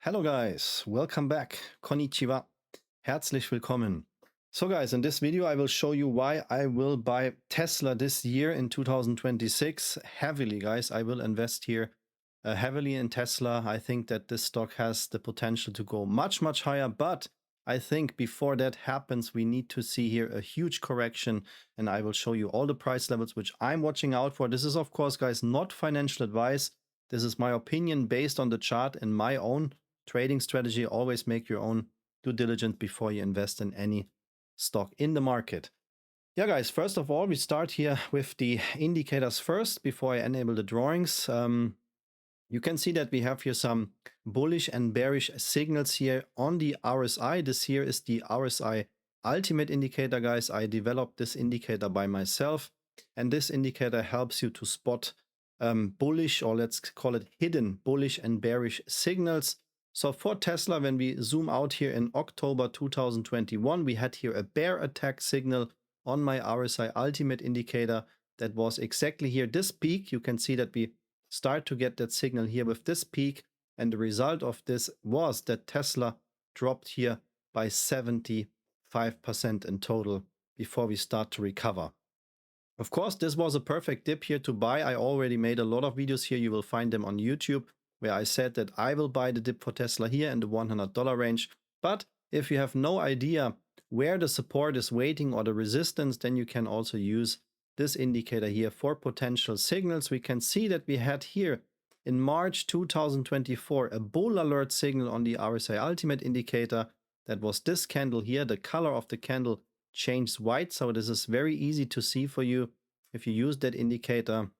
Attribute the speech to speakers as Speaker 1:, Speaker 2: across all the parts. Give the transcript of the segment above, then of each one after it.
Speaker 1: Hello guys, welcome back. Konnichiwa. Herzlich willkommen. So guys, in this video I will show you why I will buy Tesla this year in 2026 heavily, guys. I will invest here heavily in Tesla. I think that this stock has the potential to go much higher, but I think before that happens, we need to see here a huge correction, and I will show you all the price levels which I'm watching out for. This is, of course, guys, not financial advice. This is my opinion based on the chart and my own trading strategy. Always make your own due diligence before you invest in any stock in the market. Yeah, guys, first of all, we start here with the indicators first before I enable the drawings. You can see that we have here some bullish and bearish signals here on the RSI. This here is the RSI ultimate indicator, guys. I developed this indicator by myself, and this indicator helps you to spot bullish, or let's call it hidden bullish and bearish signals. So for Tesla, when we zoom out here in October 2021, we had here a bear attack signal on my RSI ultimate indicator. That was exactly here, this peak. You can see that we start to get that signal here with this peak. And the result of this was that Tesla dropped here by 75% in total before we start to recover. Of course, this was a perfect dip here to buy. I already made a lot of videos here. You will find them on YouTube, where I said that I will buy the dip for Tesla here in the $100 range. But if you have no idea where the support is waiting or the resistance, then you can also use this indicator here for potential signals. We can see that we had here in March 2024 a bull alert signal on the RSI ultimate indicator. That was this candle here. The color of the candle changed white, so this is very easy to see for you if you use that indicator.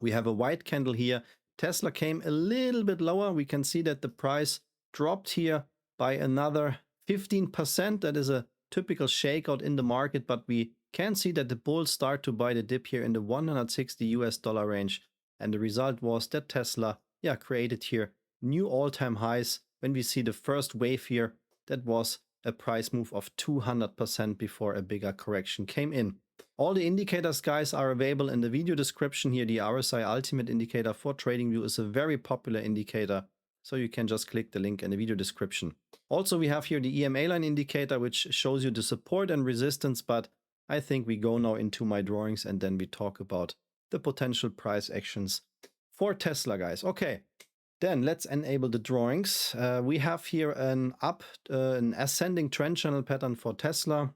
Speaker 1: We have a white candle here. Tesla came a little bit lower. We can see that the price dropped here by another 15%. That is a typical shakeout in the market, but we can see that the bulls start to buy the dip here in the $160 range. And the result was that Tesla, created here new all-time highs. When we see the first wave here, that was a price move of 200% before a bigger correction came in. All the indicators, guys, are available in the video description here. The RSI Ultimate indicator for TradingView is a very popular indicator, so you can just click the link in the video description. Also, we have here the EMA line indicator, which shows you the support and resistance, but I think we go now into my drawings and then we talk about the potential price actions for Tesla, guys. Okay, then let's enable the drawings. We have here an ascending trend channel pattern for Tesla.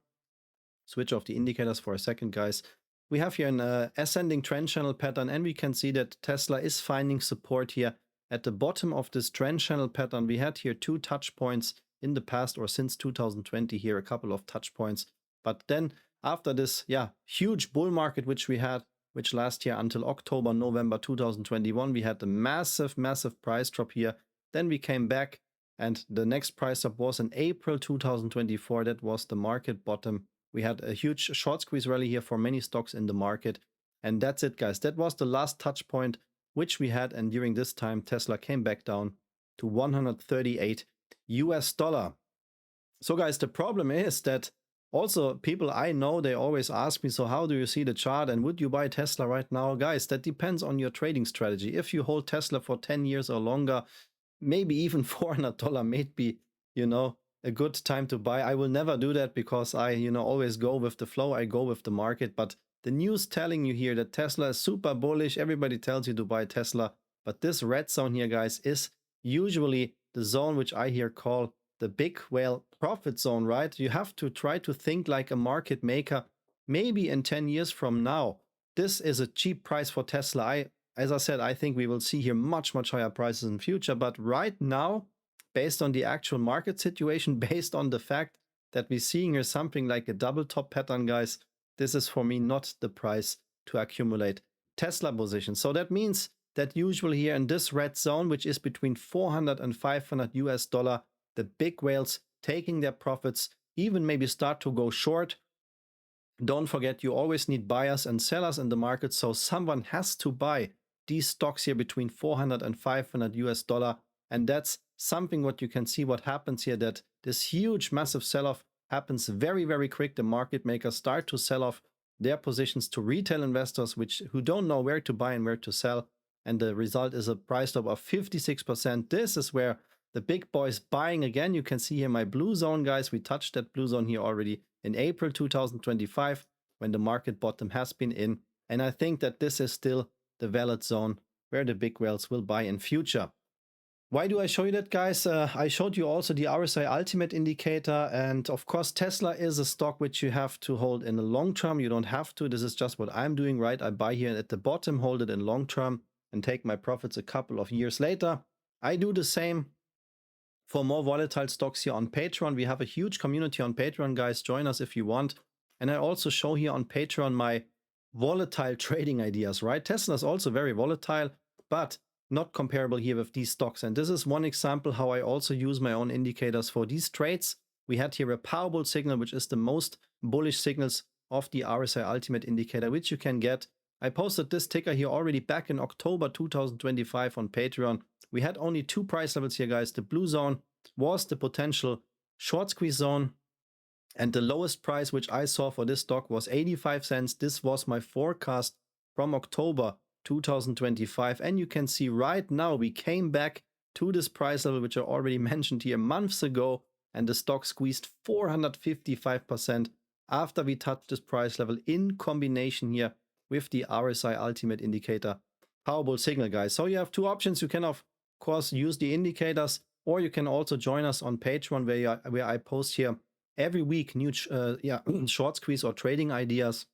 Speaker 1: Switch off the indicators for a second, guys. We have here an ascending trend channel pattern, and we can see that Tesla is finding support here at the bottom of this trend channel pattern. We had here 2 touch points in the past, or since 2020 here, a couple of touch points. But then after this, huge bull market, which we had, which last year until October, November 2021, we had a massive price drop here. Then we came back, and the next price drop was in April 2024. That was the market bottom. We had a huge short squeeze rally here for many stocks in the market. And that's it, guys. That was the last touch point which we had. And during this time, Tesla came back down to $138. So, guys, the problem is that also people I know, they always ask me, so how do you see the chart and would you buy Tesla right now? Guys, that depends on your trading strategy. If you hold Tesla for 10 years or longer, maybe even $400 may be, a good time to buy. I will never do that because I, always go with the flow. I go with the market. But the news telling you here that Tesla is super bullish, everybody tells you to buy Tesla. But this red zone here, guys, is usually the zone which I here call the big whale profit zone, right? You have to try to think like a market maker. Maybe in 10 years from now, this is a cheap price for Tesla. As I said, I think we will see here much higher prices in the future. But right now, based on the actual market situation, based on the fact that we're seeing here something like a double top pattern, guys, this is for me not the price to accumulate Tesla positions. So that means that usually here in this red zone, which is between $400 and $500, the big whales taking their profits, even maybe start to go short. Don't forget, you always need buyers and sellers in the market. So someone has to buy these stocks here between $400 and $500. And that's something what you can see what happens here, that this huge massive sell-off happens very quick. The market makers start to sell off their positions to retail investors who don't know where to buy and where to sell. And the result is a price drop of 56%. This is where the big boys buying again. You can see here my blue zone, guys. We touched that blue zone here already in April 2025 when the market bottom has been in. And I think that this is still the valid zone where the big whales will buy in future. Why do I show you that, guys? I showed you also the RSI Ultimate Indicator, and of course Tesla is a stock which you have to hold in the long term. You don't have to. This is just what I'm doing, right? I buy here at the bottom, hold it in long term, and take my profits a couple of years later. I do the same for more volatile stocks here on Patreon. We have a huge community on Patreon, guys. Join us if you want. And I also show here on Patreon my volatile trading ideas, right? Tesla is also very volatile, but not comparable here with these stocks. And this is one example how I also use my own indicators for these trades. We had here a Powerball signal, which is the most bullish signals of the RSI Ultimate Indicator, which you can get. I posted this ticker here already back in October 2025 on Patreon. We had only two price levels here, guys. The blue zone was the potential short squeeze zone, and the lowest price which I saw for this stock was 85 cents. This was my forecast from October 2025. And you can see right now we came back to this price level, which I already mentioned here months ago, and the stock squeezed 455% after we touched this price level in combination here with the RSI Ultimate Indicator Powerball signal, guys. So you have two options. You can of course use the indicators, or you can also join us on Patreon where I post here every week new short squeeze or trading ideas.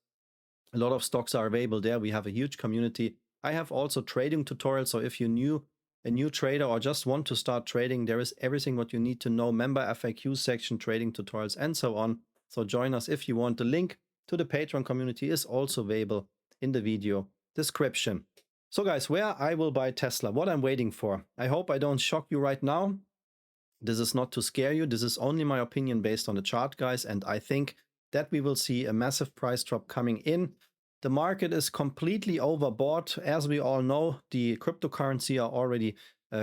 Speaker 1: A lot of stocks are available there. We have a huge community. I have also trading tutorials. So if you're a new trader or just want to start trading, there is everything what you need to know. Member FAQ section, trading tutorials, and so on. So join us if you want. The link to the Patreon community is also available in the video description. So guys, where I will buy Tesla, what I'm waiting for. I hope I don't shock you right now. This is not to scare you. This is only my opinion based on the chart, guys. And I think that we will see a massive price drop coming in. The market is completely overbought. As we all know, the cryptocurrency are already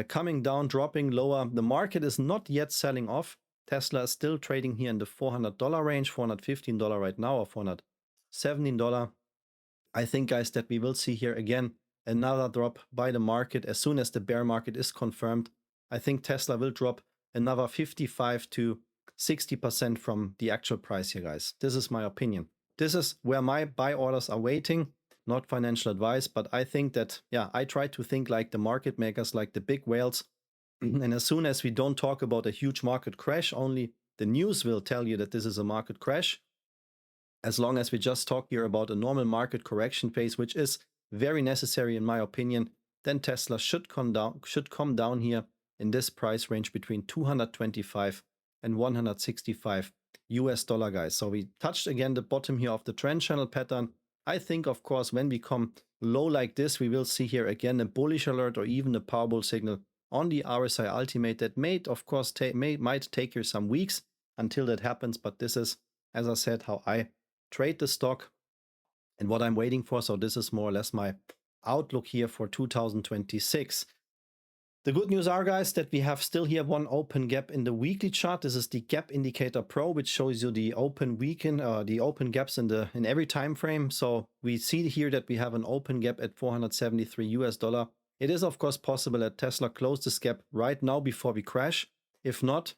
Speaker 1: coming down, dropping lower. The market is not yet selling off. Tesla is still trading here in the $400 range, $415 right now, or $417. I think, guys, that we will see here again another drop by the market as soon as the bear market is confirmed. I think Tesla will drop another 55 to 60% from the actual price here, guys. This is my opinion. This is where my buy orders are waiting, not financial advice, but I think that, yeah, I try to think like the market makers, like the big whales. And as soon as we don't talk about a huge market crash, only the news will tell you that this is a market crash. As long as we just talk here about a normal market correction phase, which is very necessary in my opinion, then Tesla should come down here in this price range between 225 and 165 US dollar, guys. So we touched again the bottom here of the trend channel pattern. I think, of course, when we come low like this, we will see here again a bullish alert or even a Powerball signal on the RSI Ultimate. That may, of course, might take here some weeks until that happens. But this is, as I said, how I trade the stock and what I'm waiting for. So this is more or less my outlook here for 2026. The good news are, guys, that we have still here one open gap in the weekly chart. This is the Gap Indicator Pro, which shows you the open the open gaps in every time frame. So we see here that we have an open gap at 473 US dollar. It is, of course, possible that Tesla closed this gap right now before we crash. If not,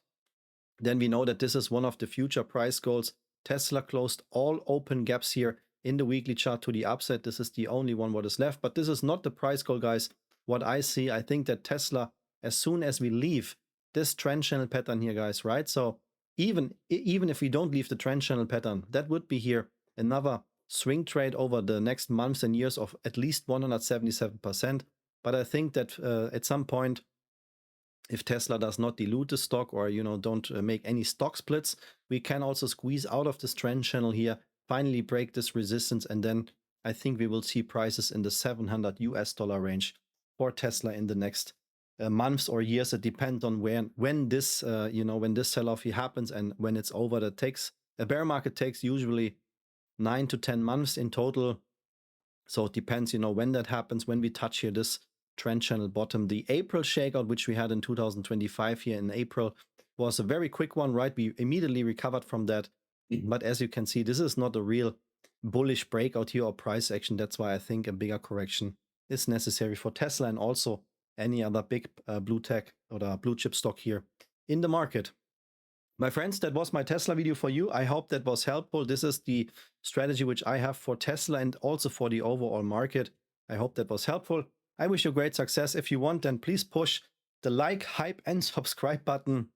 Speaker 1: then we know that this is one of the future price goals. Tesla closed all open gaps here in the weekly chart to the upside. This is the only one what is left, but this is not the price goal, guys. What I see, I think that Tesla, as soon as we leave this trend channel pattern here, guys, right? So even if we don't leave the trend channel pattern, that would be here another swing trade over the next months and years of at least 177%. But I think that at some point, if Tesla does not dilute the stock or, don't make any stock splits, we can also squeeze out of this trend channel here, finally break this resistance, and then I think we will see prices in the 700 US dollar range for Tesla in the next months or years. It depends on when this when this sell-off happens and when it's over. That takes a bear market takes usually 9 to 10 months in total. So it depends, when that happens, when we touch here this trend channel bottom. The April shakeout, which we had in 2025 here in April, was a very quick one, right? We immediately recovered from that. But as you can see, this is not a real bullish breakout here or price action. That's why I think a bigger correction is necessary for Tesla. And also any other big blue tech or blue chip stock here in the market. My friends, that was my Tesla video for you. I hope that was helpful. This is the strategy which I have for Tesla and also for the overall market. I hope that was helpful. I wish you great success. If you want, then please push the like, hype, and subscribe button.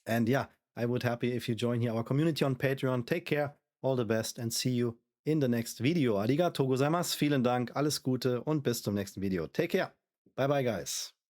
Speaker 1: And yeah, I would happy if you join here our community on Patreon. Take care, all the best, and see you in the next video. Arigatou gozaimasu, vielen Dank, alles Gute und bis zum nächsten Video. Take care. Bye bye, guys.